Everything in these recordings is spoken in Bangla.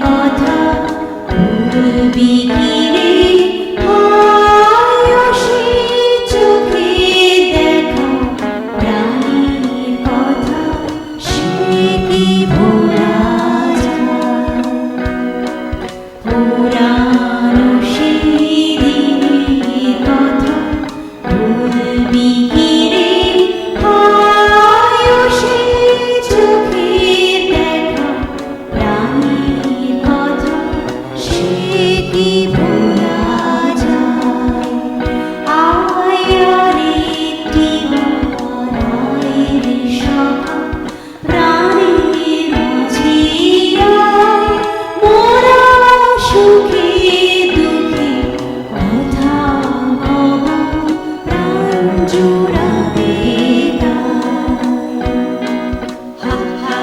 কথা ভুলবি কি রে? হায়সে চোখে দেখা প্রাণীর কথা সে কি ভোলা যায়? পুরানো সেই দিনের কথা ভুলবি কি রে? হায়সে চোখে দেখা প্রাণীর কথা সে কি ভোলা যায়? আয় আরেকটি বার আয় রে সখা প্রাণের মাঝে আয়, মোরা সুখে দুঃখে কথা কব প্রাণ জুড়াবে তাই। হা হা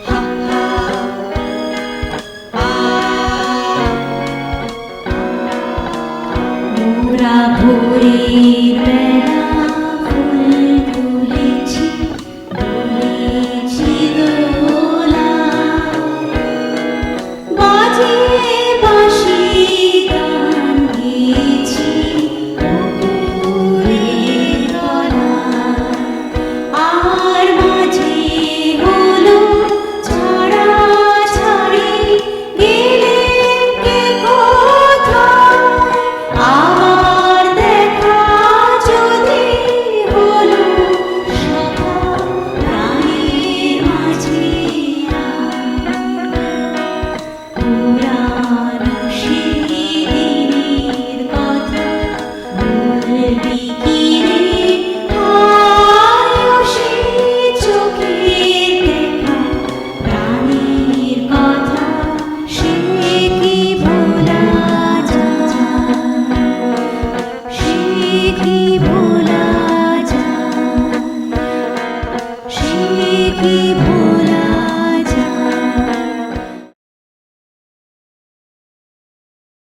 হা হা মোরা ভোরের বেলা ফুল তুলেছি তুলেছি দোলা, বাজিয়ে বাঁশি গান গেয়েছি পুকুরের তলায়। আর মাঝে হলো ছাড়াছাড়ি, গেলেন কে কোথায়? আবার দেখা যদি হলো সখা প্রাণের মাঝে আয়। পুরানো সেই দিনের কথা ভুলবি কি রে? হায়সে চোখের দেখা প্রাণের কথা সে কি ভোলা যায়? সে কি ভোলা যায়? সে কি